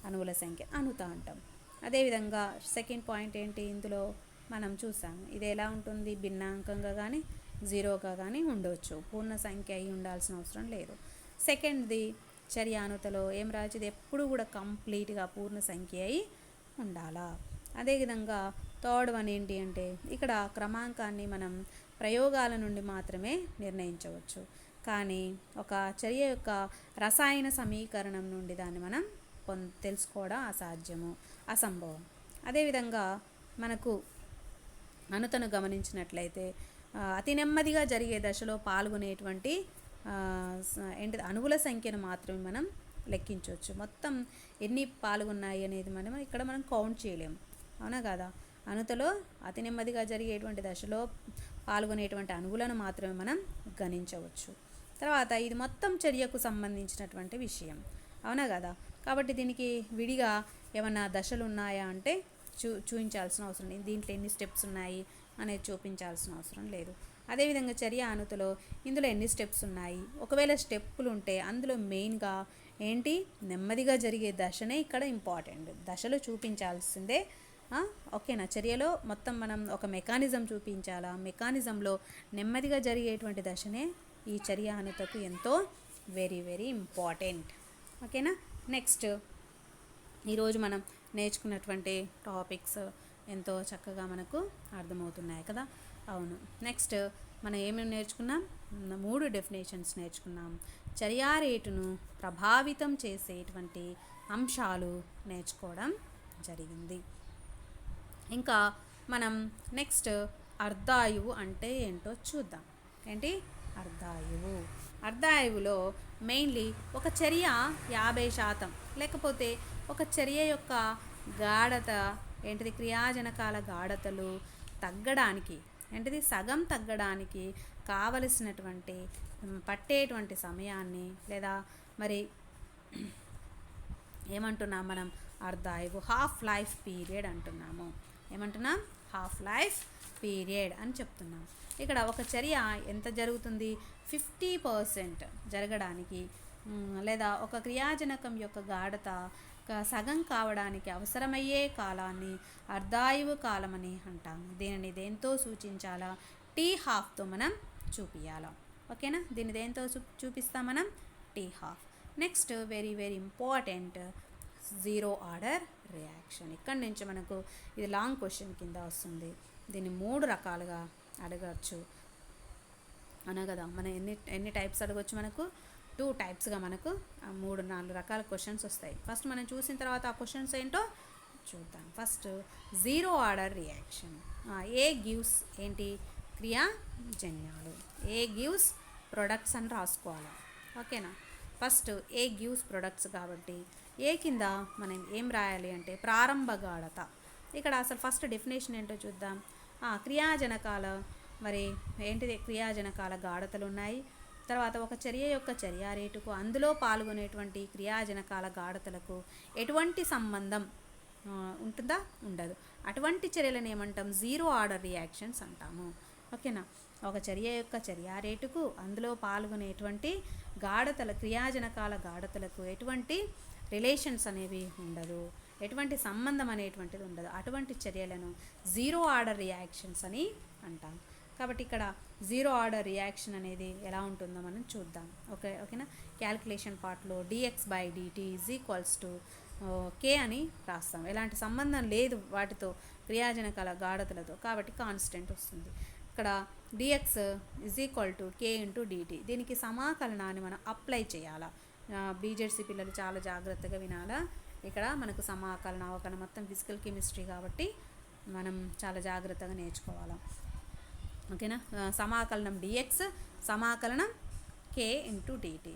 అణువుల సంఖ్య అనుత అంటాం. అదేవిధంగా సెకండ్ పాయింట్ ఏంటి? ఇందులో మనం చూసాము ఇది ఎలా ఉంటుంది? భిన్నాంకంగా కానీ 0గా కానీ ఉండవచ్చు. పూర్ణ సంఖ్య అయి ఉండాల్సిన అవసరం లేదు. సెకండ్ది చర్య అనుతలో ఏం రాజు? ఇది ఎప్పుడు కూడా కంప్లీట్గా పూర్ణ సంఖ్య అయి ఉండాలా. అదేవిధంగా థర్డ్ వన్ ఏంటి అంటే ఇక్కడ క్రమాంకాన్ని మనం ప్రయోగాల నుండి మాత్రమే నిర్ణయించవచ్చు, కానీ ఒక చర్య యొక్క రసాయన సమీకరణం నుండి దాన్ని మనం తెలుసుకోవడం అసంభవం. అదేవిధంగా మనకు అనుతను గమనించినట్లయితే అతి నెమ్మదిగా జరిగే దశలో పాల్గొనేటువంటి ఏంటి అణువుల సంఖ్యను మాత్రమే మనం లెక్కించవచ్చు. మొత్తం ఎన్ని పాల్గొన్నాయి అనేది మనం కౌంట్ చేయలేము. అవునా కదా? అనుతలో అతి నెమ్మదిగా జరిగేటువంటి దశలో పాల్గొనేటువంటి అణువులను మాత్రమే మనం గణించవచ్చు. తర్వాత ఇది మొత్తం చర్యకు సంబంధించినటువంటి విషయం. అవునా కదా? కాబట్టి దీనికి విడిగా ఏమన్నా దశలు ఉన్నాయా అంటే చూపించాల్సిన అవసరం లేదు. దీంట్లో ఎన్ని స్టెప్స్ ఉన్నాయి అనేది చూపించాల్సిన అవసరం లేదు. అదేవిధంగా చర్య అనుతలో ఇందులో ఎన్ని స్టెప్స్ ఉన్నాయి, ఒకవేళ స్టెప్పులు ఉంటే అందులో మెయిన్గా ఏంటి? నెమ్మదిగా జరిగే దశనే ఇక్కడ ఇంపార్టెంట్. దశలు చూపించాల్సిందే. ఓకేనా? చర్యలో మొత్తం మనం ఒక మెకానిజం చూపించాలా. మెకానిజంలో నెమ్మదిగా జరిగేటువంటి దశనే ఈ చర్య అనుతకు ఎంతో వెరీ వెరీ ఇంపార్టెంట్. ఓకేనా? నెక్స్ట్ ఈరోజు మనం నేర్చుకున్నటువంటి టాపిక్స్ ఎంతో చక్కగా మనకు అర్థమవుతున్నాయి కదా? అవును. నెక్స్ట్ మనం ఏమేమి నేర్చుకున్నాం? 3 డెఫినేషన్స్ నేర్చుకున్నాం. చర్యా రేటును ప్రభావితం చేసేటువంటి అంశాలు నేర్చుకోవడం జరిగింది. ఇంకా మనం నెక్స్ట్ అర్ధాయువు అంటే ఏంటో చూద్దాం. ఏంటి అర్ధాయువు? అర్ధాయువులో మెయిన్లీ ఒక చర్య 50% లేకపోతే ఒక చర్య యొక్క గాఢత ఏంటిది? క్రియాజనకాల గాఢతలు తగ్గడానికి ఏంటిది? సగం తగ్గడానికి కావలసినటువంటి పట్టేటువంటి సమయాన్ని లేదా మరి ఏమంటున్నాం మనం? అర్ధాయువు హాఫ్ లైఫ్ పీరియడ్ అంటున్నాము. ఏమంటున్నాం? హాఫ్ లైఫ్ పీరియడ్ అని చెప్తున్నాం. ఇక్కడ ఒక చర్య ఎంత జరుగుతుంది? 50% జరగడానికి లేదా ఒక క్రియాజనకం యొక్క గాఢత సగం కావడానికి అవసరమయ్యే కాలాన్ని అర్ధాయువు కాలమని అంటాము. దీనిని దేంతో సూచించాలా? T½ మనం చూపించాలా. ఓకేనా? దీన్ని దేంతో చూపిస్తాం మనం? T½. Next very very important, zero order reaction. ఇక్కడి నుంచి మనకు ఇది లాంగ్ క్వశ్చన్ కింద వస్తుంది. దీన్ని 3 రకాలుగా అడగచ్చు అనగదా. మనం ఎన్ని టైప్స్ అడగచ్చు? మనకు 2 టైప్స్గా మనకు 3-4 రకాల క్వశ్చన్స్ వస్తాయి. ఫస్ట్ మనం చూసిన తర్వాత ఆ క్వశ్చన్స్ ఏంటో చూద్దాం. First zero order reaction. A gives ఏంటి? క్రియాజన్యాలు. ఏ గివ్స్ ప్రొడక్ట్స్ అని రాసుకోవాలి. ఓకేనా? ఫస్ట్ ఏ గివ్స్ ప్రొడక్ట్స్ కాబట్టి ఏ కింద మనం ఏం రాయాలి అంటే ప్రారంభ గాఢత. ఇక్కడ అసలు ఫస్ట్ డెఫినేషన్ ఏంటో చూద్దాం. క్రియాజనకాల మరి ఏంటిది? క్రియాజనకాల గాఢతలు ఉన్నాయి. తర్వాత ఒక చర్య యొక్క చర్య రేటుకు అందులో పాల్గొనేటువంటి క్రియాజనకాల గాఢతలకు ఎటువంటి సంబంధం ఉంటుందా? ఉండదు. అటువంటి చర్యలను ఏమంటాం? జీరో ఆర్డర్ రియాక్షన్స్ అంటాము. ఓకేనా? ఒక చర్య యొక్క చర్య రేటుకు అందులో పాల్గొనేటువంటి గాఢతల క్రియాజనకాల గాఢతలకు ఎటువంటి రిలేషన్స్ అనేవి ఉండదు, ఎటువంటి సంబంధం అనేటువంటిది ఉండదు. అటువంటి చర్యలను జీరో ఆర్డర్ రియాక్షన్స్ అని అంటాం. కాబట్టి ఇక్కడ జీరో ఆర్డర్ రియాక్షన్ అనేది ఎలా ఉంటుందో మనం చూద్దాం. ఓకేనా? క్యాలిక్యులేషన్ పార్ట్లో dx/dt K అని రాస్తాం. ఎలాంటి సంబంధం లేదు వాటితో, క్రియాజనకాల గాఢతలతో, కాబట్టి కాన్స్టెంట్ వస్తుంది. ఇక్కడ dx K × dt. దీనికి సమాకలనాన్ని మనం అప్లై చేయాలా. బీజెడ్సీ పిల్లలు చాలా జాగ్రత్తగా వినాలా. ఇక్కడ మనకు సమాకలన అవకలన మొత్తం ఫిజికల్ కెమిస్ట్రీ కాబట్టి మనం చాలా జాగ్రత్తగా నేర్చుకోవాలి. ఓకేనా? సమాకలనం dx, సమాకలనం K × dt.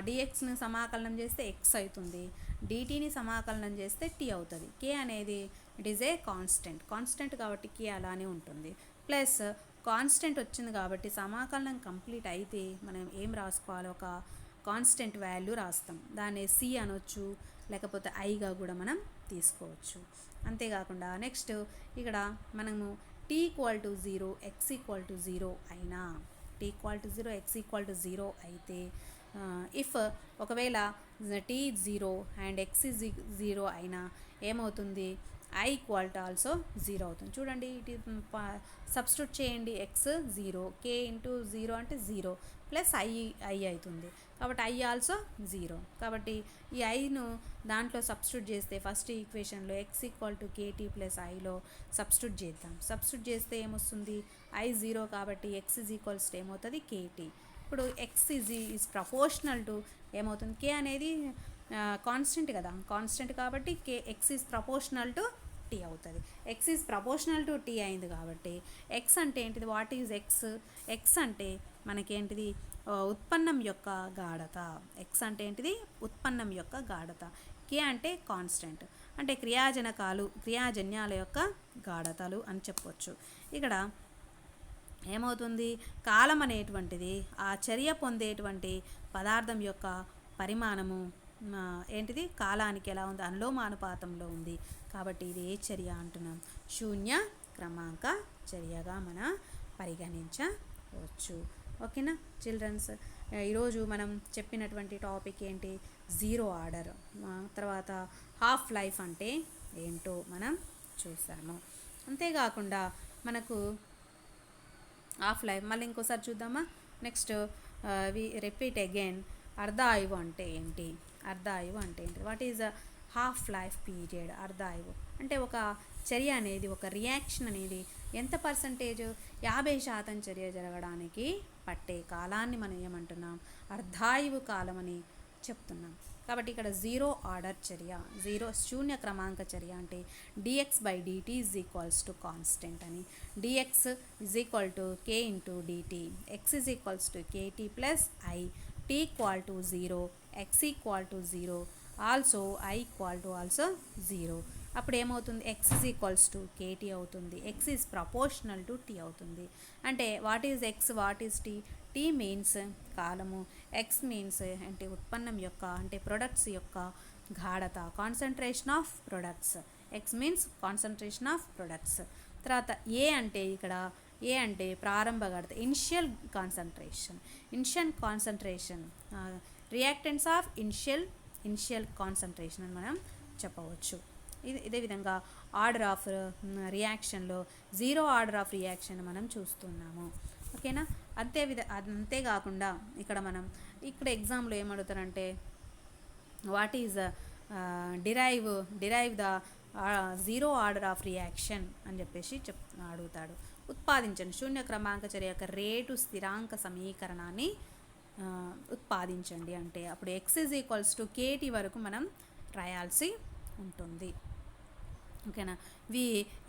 dxని సమాకలనం చేస్తే x అవుతుంది, dtని సమాకలనం చేస్తే t అవుతుంది. K అనేది ఇట్ ఈజ్ ఏ కాన్స్టెంట్ కాబట్టి K అలానే ఉంటుంది. ప్లస్ కాన్స్టెంట్ వచ్చింది కాబట్టి సమాకలనం కంప్లీట్ అయితే మనం ఏం రాసుకోవాలి? ఒక కాన్స్టెంట్ వాల్యూ రాస్తాం. దాన్ని C అనొచ్చు, లేకపోతే ఐగా కూడా మనం తీసుకోవచ్చు. అంతేకాకుండా నెక్స్ట్ ఇక్కడ మనము t=0 x=0 అయినా, t=0 x=0 అయితే ఇఫ్ ఒకవేళ t0 అండ్ x0 అయినా ఏమవుతుంది? I ఆల్సో 0 అవుతుంది. చూడండి, ఇటు సబ్స్టిట్యూట్ చేయండి. x 0, k × 0 అంటే 0 ప్లస్ i అవుతుంది. కాబట్టి i ఆల్సో 0. కాబట్టి ఈ ఐను దాంట్లో సబ్స్టిట్యూట్ చేస్తే ఫస్ట్ ఈక్వేషన్లో x kt ప్లస్ ఐలో సబ్స్టిట్యూట్ చేద్దాం. సబ్స్టిట్యూట్ చేస్తే ఏమొస్తుంది? i 0 కాబట్టి x ఏమవుతుంది? kt. ఇప్పుడు x ఈజ్ ప్రపోర్షనల్ టు ఏమవుతుంది? k అనేది కాన్స్టెంట్ కదా, కాన్స్టెంట్ కాబట్టి x is proportional to t అవుతుంది. x is proportional to t అయింది కాబట్టి x అంటే ఏంటిది? What is x? x అంటే మనకేంటిది? ఉత్పన్నం యొక్క గాఢత. x అంటే ఏంటిది? ఉత్పన్నం యొక్క గాఢత. k అంటే కాన్స్టెంట్, అంటే క్రియాజన్యాల యొక్క గాఢతలు అని చెప్పవచ్చు. ఇక్కడ ఏమవుతుంది? కాలం అనేటువంటిది ఆ చర్య పొందేటువంటి పదార్థం యొక్క పరిమాణము ఏంటిది? కాలానికి ఎలా ఉంది? అనులోమానుపాతంలో ఉంది. కాబట్టి ఇది ఏ చర్య అంటున్నాం? శూన్య క్రమాంక చర్యగా మనం పరిగణించవచ్చు. ఓకేనా చిల్డ్రన్స్? ఈరోజు మనం చెప్పినటువంటి టాపిక్ ఏంటి? Zero order. తర్వాత హాఫ్ లైఫ్ అంటే ఏంటో మనం చూసాము. అంతేకాకుండా మనకు హాఫ్ లైఫ్ మళ్ళీ ఇంకోసారి చూద్దామా? Next repeat again. అర్ధాయువు అంటే ఏంటి? అర్ధాయువు అంటే ఏంటి? What is a half life period? అర్ధాయువు అంటే ఒక చర్య అనేది, ఒక రియాక్షన్ అనేది ఎంత పర్సంటేజ్? 50% చర్య జరగడానికి పట్టే కాలాన్ని మనం ఏమంటున్నాం? అర్ధాయువు కాలం అని చెప్తున్నాం. కాబట్టి ఇక్కడ జీరో ఆర్డర్ చర్య, శూన్య క్రమాంక చర్య అంటే dx/dt కాన్స్టెంట్ అని, dx k × dt, x kt plus i, t=0, x=0, also i also 0. అప్పుడు ఏమవుతుంది? x kt అవుతుంది. x is proportional to t అవుతుంది. అంటే what is x, what is t? t means కాలము, x మీన్స్ అంటే ఉత్పన్నం యొక్క, అంటే ప్రొడక్ట్స్ యొక్క గాఢత, concentration of products. x means concentration of products. తర్వాత ఏ అంటే ఇక్కడ ఏ అంటే ప్రారంభ గాఢత, initial concentration, reactants of initial concentration అని మనం చెప్పవచ్చు. ఇదే విధంగా ఆర్డర్ ఆఫ్ రియాక్షన్లో జీరో ఆర్డర్ ఆఫ్ రియాక్షన్ మనం చూస్తున్నాము. ఓకేనా. అంతేకాకుండా ఇక్కడ ఎగ్జామ్లో ఏమడుగుతారంటే what is derive the zero order of reaction అని చెప్పేసి అడుగుతాడు. ఉత్పాదించండి శూన్య క్రమాంక చర్య యొక్క రేటు స్థిరాంక సమీకరణాన్ని ఉత్పాదించండి అంటే అప్పుడు x = KT వరకు మనం రాయాల్సి ఉంటుంది. ఓకేనా. We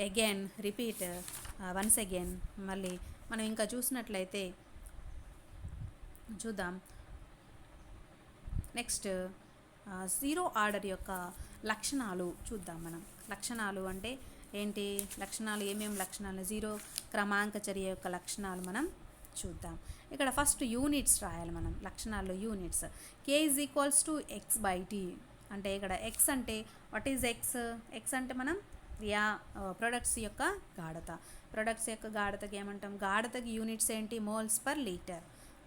again repeat once again మళ్ళీ మనం ఇంకా చూసినట్లయితే చూద్దాం. నెక్స్ట్ జీరో ఆర్డర్ యొక్క లక్షణాలు చూద్దాం. మనం లక్షణాలు అంటే ఏంటి, ఏమేమి లక్షణాలు, జీరో క్రమాంక చర్య యొక్క లక్షణాలు మనం చూద్దాం. ఇక్కడ ఫస్ట్ యూనిట్స్ రాయాలి మనం. లక్షణాల్లో యూనిట్స్ k = x/t అంటే ఇక్కడ x అంటే వాట్ ఈజ్ x అంటే మనం ప్రొడక్ట్స్ యొక్క గాఢతకి ఏమంటాం, గాఢతకి యూనిట్స్ ఏంటి, మోల్స్ పర్ లీటర్.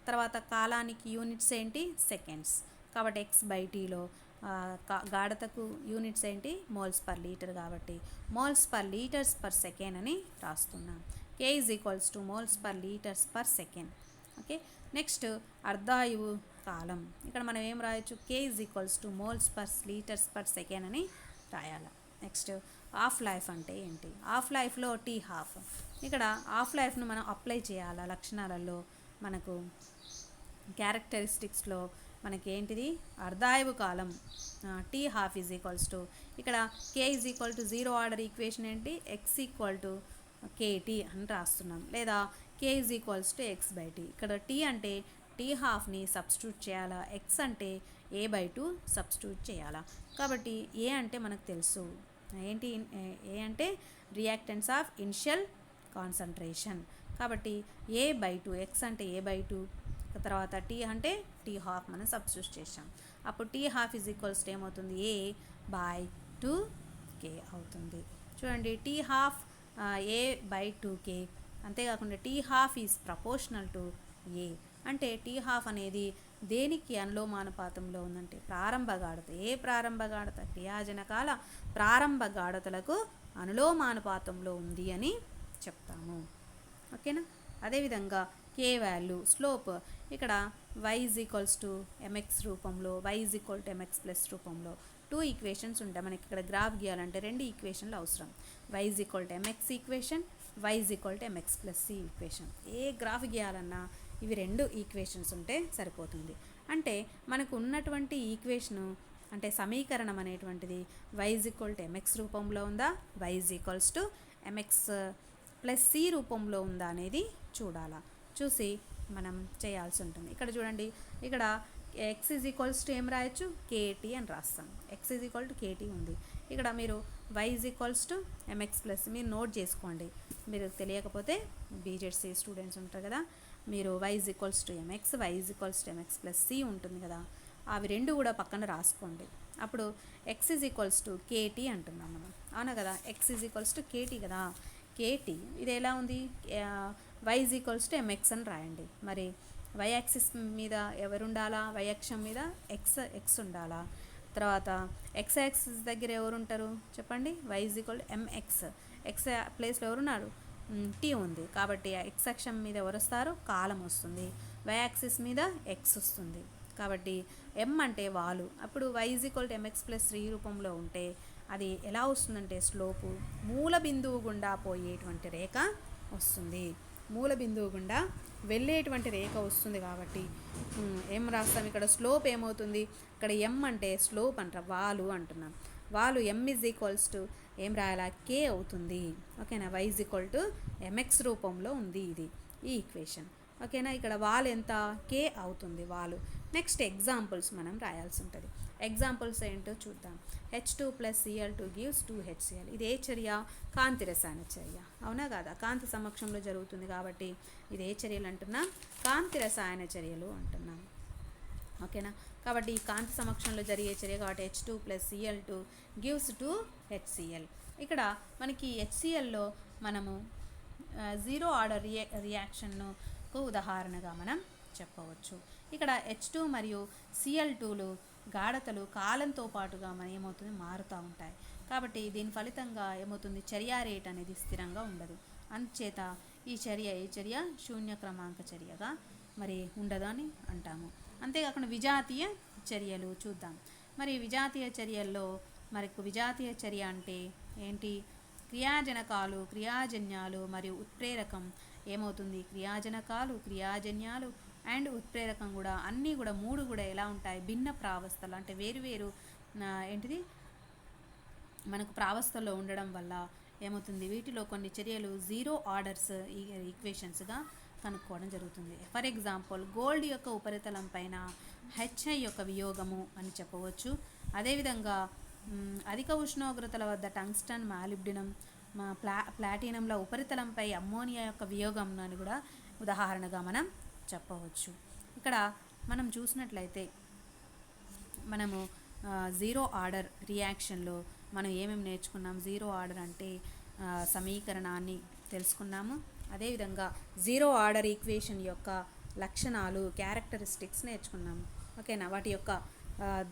తర్వాత కాలానికి యూనిట్స్ ఏంటి, సెకండ్స్. కాబట్టి x/tలో గాఢతకు యూనిట్స్ ఏంటి, మోల్స్ పర్ లీటర్, కాబట్టి moles per litres per second అని రాస్తున్నాం. k = moles per litres per second. Okay. Next అర్ధాయువు కాలం. ఇక్కడ మనం ఏం రాయొచ్చు, k = moles per litres per second అని రాయాలి. నెక్స్ట్ హాఫ్ లైఫ్ అంటే ఏంటి, హాఫ్ లైఫ్లో T½ ఇక్కడ హాఫ్ లైఫ్ను మనం అప్లై చేయాలి. లక్షణాలలో మనకు క్యారెక్టరిస్టిక్స్లో మనకి ఏంటిది, అర్ధాయువు కాలం T½ ఇక్కడ k = జీరో ఆర్డర్ ఈక్వేషన్ ఏంటి, x = KT అని రాస్తున్నాం. లేదా k = x/t. ఇక్కడ t అంటే T½ సబ్స్టిట్యూట్ చేయాలా, x అంటే a/2 సబ్స్టిట్యూట్ చేయాలా. కాబట్టి a అంటే మనకు తెలుసు ఏంటి, a అంటే రియాక్టెన్స్ ఆఫ్ ఇనిషియల్ కాన్సన్ట్రేషన్. కాబట్టి a/2, x అంటే a/2, తర్వాత t అంటే T½ మనం సబ్స్టిట్యూట్ చేసాం. అప్పుడు T½ ఏమవుతుంది, a/2k అవుతుంది. చూడండి, T½ a/2k. అంతేకాకుండా T½ is proportional to a అంటే T½ అనేది దేనికి అనులోమానుపాతంలో ఉందంటే ప్రారంభ గాఢత. ఏ ప్రారంభ గాఢత, క్రియాజనకాల ప్రారంభ గాఢతలకు అనులోమానుపాతంలో ఉంది అని చెప్తాము. ఓకేనా. అదేవిధంగా k వాల్యూ, స్లోప్ ఇక్కడ y = mx రూపంలో, y = mx+ రూపంలో 2 ఈక్వేషన్స్ ఉంటాయి. మనకి ఇక్కడ గ్రాఫ్ గీయాలంటే 2 ఈక్వేషన్లు అవసరం. y = mx equation, y = mx+c equation. ఏ గ్రాఫ్ గీయాలన్నా ఇవి 2 ఈక్వేషన్స్ ఉంటే సరిపోతుంది. అంటే మనకు ఉన్నటువంటి ఈక్వేషను అంటే సమీకరణం అనేటువంటిది y = mx రూపంలో ఉందా, y = mx+c రూపంలో ఉందా అనేది చూడాలా. చూసి మనం చేయాల్సి ఉంటుంది. ఇక్కడ చూడండి, ఇక్కడ x = ఏం రాయొచ్చు, KT అని రాస్తాం. x = KT ఉంది. ఇక్కడ మీరు y = mx+, మీరు నోట్ చేసుకోండి. మీరు తెలియకపోతే BJC స్టూడెంట్స్ ఉంటారు కదా, మీరు y = mx, y = mx+c ఉంటుంది కదా, అవి రెండు కూడా పక్కన రాసుకోండి. అప్పుడు x = KT అంటున్నాం మనం, అవునా కదా. x = KT కదా, KT ఇది ఎలా ఉంది, y = mx అని రాయండి. మరి y యాక్సిస్ మీద ఎవరు ఉండాలా, y అక్షం మీద x ఉండాలా. తర్వాత x యాక్సిస్ దగ్గర ఎవరు ఉంటారు చెప్పండి, y = mx. x ప్లేస్లో ఎవరున్నారు, t ఉంది. కాబట్టి x అక్షం మీద ఎవరు వస్తారు, కాలం వస్తుంది. y యాక్సిస్ మీద x వస్తుంది. కాబట్టి m అంటే వాలు. అప్పుడు y = mx+3 రూపంలో ఉంటే అది ఎలా వస్తుందంటే స్లోపు మూల బిందువు గుండా పోయేటువంటి రేఖ వస్తుంది. మూల బిందువు గుండా వెళ్ళేటువంటి రేఖ వస్తుంది. కాబట్టి ఏం రాస్తాం, ఇక్కడ స్లోప్ ఏమవుతుంది, ఇక్కడ m అంటే స్లోప్ అంట, వాలు అంటున్నాం. వాలు m = ఏం రాయాలా, k అవుతుంది. ఓకేనా. y = mx రూపంలో ఉంది ఇది ఈ ఈక్వేషన్. ఓకేనా. ఇక్కడ వాలు ఎంత, k అవుతుంది వాలు. నెక్స్ట్ ఎగ్జాంపుల్స్ మనం రాయాల్సి ఉంటుంది. ఎగ్జాంపుల్స్ ఏంటో చూద్దాం. H2+Cl2 gives 2HCl. ఇది ఏ చర్య, కాంతి రసాయన చర్య, అవునా కదా. కాంతి సమక్షంలో జరుగుతుంది కాబట్టి ఇది ఏ చర్యలు అంటున్నాం, కాంతి రసాయన చర్యలు అంటున్నాం. ఓకేనా. కాబట్టి ఈ కాంతి సమక్షంలో జరిగే చర్య కాబట్టి H2+Cl2 gives 2HCl. ఇక్కడ మనకి HClలో మనము జీరో ఆర్డర్ రియాక్షన్కు ఉదాహరణగా మనం చెప్పవచ్చు. ఇక్కడ H2 మరియు Cl2లు గాఢతలు కాలంతో పాటుగా మన ఏమవుతుంది మారుతూ ఉంటాయి. కాబట్టి దీని ఫలితంగా ఏమవుతుంది, చర్య రేట్ అనేది స్థిరంగా ఉండదు. అందుచేత ఈ చర్య శూన్య క్రమాంక చర్యగా మరి ఉండదు అని అంటాము. అంతేకాకుండా విజాతీయ చర్యలు చూద్దాం. మరి విజాతీయ చర్యల్లో విజాతీయ చర్య అంటే ఏంటి? క్రియాజనకాలు, క్రియాజన్యాలు మరియు ఉత్ప్రేరకం ఏమవుతుంది, క్రియాజనకాలు, క్రియాజన్యాలు అండ్ ఉత్ప్రేరకం కూడా అన్నీ కూడా మూడు కూడా ఎలా ఉంటాయి, భిన్న ప్రావస్థలు అంటే వేరువేరు ఏంటిది మనకు ప్రావస్థల్లో ఉండడం వల్ల ఏమవుతుంది, వీటిలో కొన్ని చర్యలు జీరో ఆర్డర్స్ ఈక్వేషన్స్గా కనుక్కోవడం జరుగుతుంది. ఫర్ ఎగ్జాంపుల్ గోల్డ్ యొక్క ఉపరితలం పైన హెచ్ఐ యొక్క వియోగము అని చెప్పవచ్చు. అదేవిధంగా అధిక ఉష్ణోగ్రతల వద్ద టంగ్స్టన్, మాలిబ్డినం, ప్లాటినంల ఉపరితలంపై అమ్మోనియా యొక్క వియోగం అని కూడా ఉదాహరణగా మనం చెప్పవచ్చు. ఇక్కడ మనం చూసినట్లయితే మనము జీరో ఆర్డర్ రియాక్షన్లో మనం ఏమేమి నేర్చుకున్నాం? జీరో ఆర్డర్ అంటే సమీకరణాన్ని తెలుసుకున్నాము. అదేవిధంగా జీరో ఆర్డర్ ఈక్వేషన్ యొక్క లక్షణాలు, క్యారెక్టరిస్టిక్స్ నేర్చుకున్నాము. ఓకేనా? వాటి యొక్క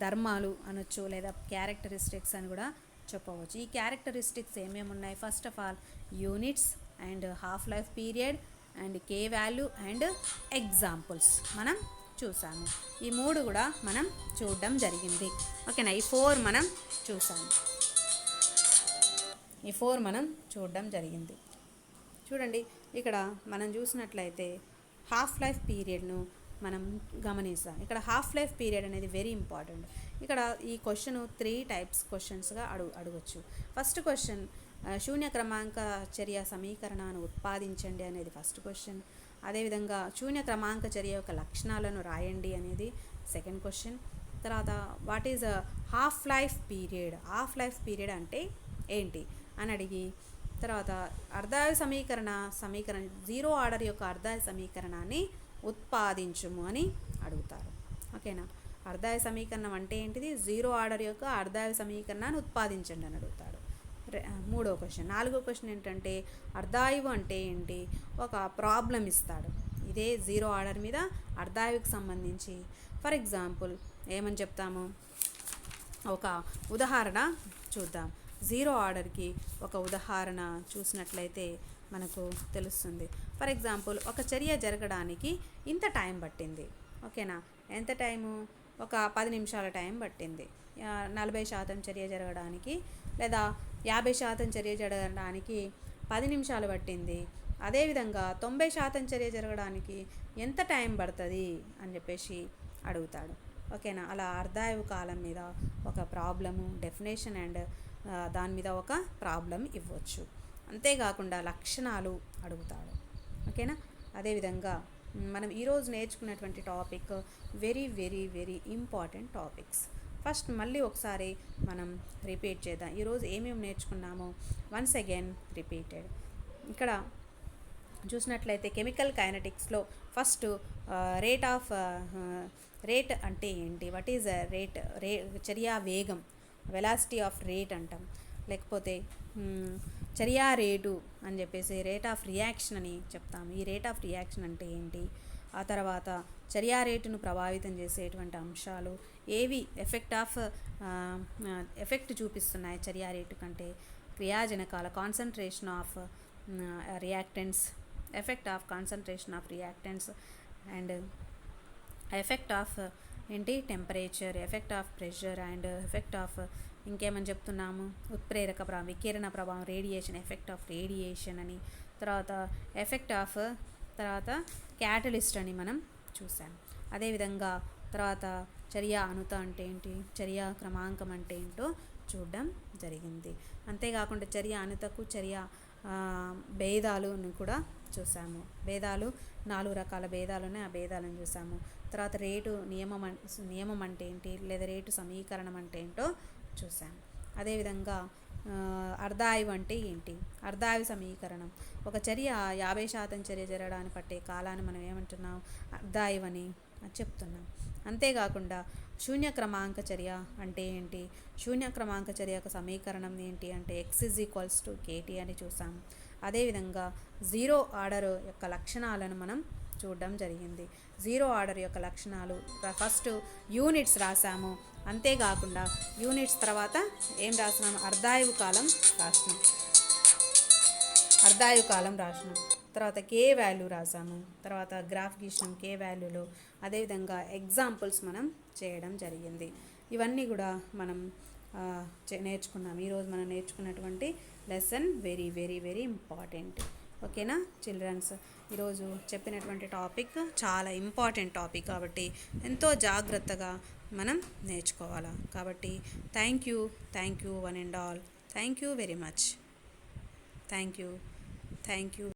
ధర్మాలు అనొచ్చు లేదా క్యారెక్టరిస్టిక్స్ అని కూడా చెప్పవచ్చు. ఈ క్యారెక్టరిస్టిక్స్ ఏమేమి ఉన్నాయి? First of all units and half life period and K value and examples మనం చూసాము. ఈ మూడు కూడా మనం చూడడం జరిగింది. ఓకేనా? ఈ ఫోర్ మనం చూసాము. చూడడం జరిగింది. చూడండి, ఇక్కడ మనం చూసినట్లయితే హాఫ్ లైఫ్ పీరియడ్ను మనం గమనిస్తాం. ఇక్కడ హాఫ్ లైఫ్ పీరియడ్ అనేది వెరీ ఇంపార్టెంట్. ఇక్కడ ఈ క్వశ్చన్ 3 టైప్స్ క్వశ్చన్స్గా అడగచ్చు. ఫస్ట్ క్వశ్చన్, శూన్య క్రమాంక చర్య సమీకరణాన్ని ఉత్పాదించండి అనేది ఫస్ట్ క్వశ్చన్. అదేవిధంగా శూన్య క్రమాంక చర్య యొక్క లక్షణాలను రాయండి అనేది సెకండ్ క్వశ్చన్. తర్వాత what is half life period అంటే ఏంటి అని అడిగి, తర్వాత అర్ధాయు సమీకరణ జీరో ఆర్డర్ యొక్క అర్ధాయు సమీకరణాన్ని ఉత్పాదించుము అని అడుగుతారు. ఓకేనా? అర్ధాయు సమీకరణం అంటే ఏంటిది? జీరో ఆర్డర్ యొక్క అర్ధాయు సమీకరణాన్ని ఉత్పాదించండి అని అడుగుతాడు. మూడో క్వశ్చన్. నాలుగో క్వశ్చన్ ఏంటంటే అర్ధాయువు అంటే ఏంటి? ఒక ప్రాబ్లం ఇస్తాడు. ఇదే జీరో ఆర్డర్ మీద అర్ధాయువుకి సంబంధించి. ఫర్ ఎగ్జాంపుల్ ఏమని చెప్తాము? ఒక ఉదాహరణ చూద్దాం. జీరో ఆర్డర్కి ఒక ఉదాహరణ చూసినట్లయితే మనకు తెలుస్తుంది. ఫర్ ఎగ్జాంపుల్ ఒక చర్య జరగడానికి ఇంత టైం పట్టింది. ఓకేనా? ఎంత టైము? ఒక 10 నిమిషాల టైం పట్టింది. 40% చర్య జరగడానికి లేదా 50% చర్య జరగడానికి 10 నిమిషాలు పట్టింది. అదేవిధంగా 90% చర్య జరగడానికి ఎంత టైం పడుతుంది అని చెప్పేసి అడుగుతాడు. ఓకేనా? అలా అర్ధాయువు కాలం మీద ఒక ప్రాబ్లము, డెఫినేషన్ అండ్ దాని మీద ఒక ప్రాబ్లం ఇవ్వచ్చు. అంతేకాకుండా లక్షణాలు అడుగుతాడు. ఓకేనా? అదేవిధంగా మనం ఈరోజు నేర్చుకున్నటువంటి topic very very very important topics. First మళ్ళీ ఒకసారి మనం రిపీట్ చేద్దాం. ఈరోజు ఏమేమి నేర్చుకున్నామో వన్స్ అగైన్ రిపీటెడ్. ఇక్కడ చూసినట్లయితే కెమికల్ కైనటిక్స్లో ఫస్ట్ రేట్ అంటే ఏంటి? వాట్ ఈజ్ చర్యా వేగం, వెలాసిటీ ఆఫ్ రేట్ అంటాం. లేకపోతే చర్యా రేటు అని చెప్పేసి రేట్ ఆఫ్ రియాక్షన్ అని చెప్తాము. ఈ రేట్ ఆఫ్ రియాక్షన్ అంటే ఏంటి? ఆ తర్వాత చర్యా రేటును ప్రభావితం చేసేటువంటి అంశాలు ఏవి ఎఫెక్ట్ చూపిస్తున్నాయి చర్యా రేటు కంటే? క్రియాజనకాల concentration of reactants, effect of concentration of reactants and effect of ఏంటి temperature, effect of pressure and effect of ఇంకేమని చెప్తున్నాము? ఉత్ప్రేరక ప్రభావం, వికిరణ ప్రభావం, రేడియేషన్, ఎఫెక్ట్ ఆఫ్ రేడియేషన్ అని. తర్వాత ఎఫెక్ట్ ఆఫ్ క్యాటలిస్ట్ అని మనం చూసాం. అదేవిధంగా తర్వాత చర్య అణుత అంటే ఏంటి, చర్య క్రమాంకం అంటే ఏంటో చూడడం జరిగింది. అంతేకాకుండా చర్య అణుతకు చర్య భేదాలను కూడా చూసాము. భేదాలు 4 రకాల భేదాలు ఉన్నాయి, ఆ భేదాలను చూసాము. తర్వాత రేటు నియమం అంటే ఏంటి, లేదా రేటు సమీకరణం అంటే ఏంటో చూసాము. అదేవిధంగా అర్ధాయువు అంటే ఏంటి, అర్ధాయువు సమీకరణం. ఒక చర్య 50% చర్య జరగడానికి పట్టే కాలాన్ని మనం ఏమంటున్నాం, అర్ధాయువు అని చెప్తున్నాం. అంతేకాకుండా శూన్య క్రమాంక చర్య అంటే ఏంటి, శూన్య క్రమాంక చర్య యొక్క సమీకరణం ఏంటి అంటే x=kt అని చూసాం. అదేవిధంగా జీరో ఆర్డర్ యొక్క లక్షణాలను మనం చూడడం జరిగింది. జీరో ఆర్డర్ యొక్క లక్షణాలు ఫస్ట్ యూనిట్స్ రాసాము, అంతేకాకుండా యూనిట్స్ తర్వాత ఏం రాసినాం, అర్ధాయువు కాలం రాసినాం, అర్ధాయు కాలం రాసినాం. తర్వాత కే వాల్యూ రాసాము, తర్వాత గ్రాఫ్ గీసినాం కే వాల్యూలో. అదేవిధంగా ఎగ్జాంపుల్స్ మనం చేయడం జరిగింది. ఇవన్నీ కూడా మనం నేర్చుకున్నాం. ఈరోజు మనం నేర్చుకున్నటువంటి lesson very very very important. ఓకేనా చిల్డ్రన్స్? ఈరోజు చెప్పినటువంటి టాపిక్ చాలా ఇంపార్టెంట్ టాపిక్ కాబట్టి ఎంతో జాగ్రత్తగా మనం నేర్చుకోవాలి. కాబట్టి thank you one and all. Thank you very much. Thank you.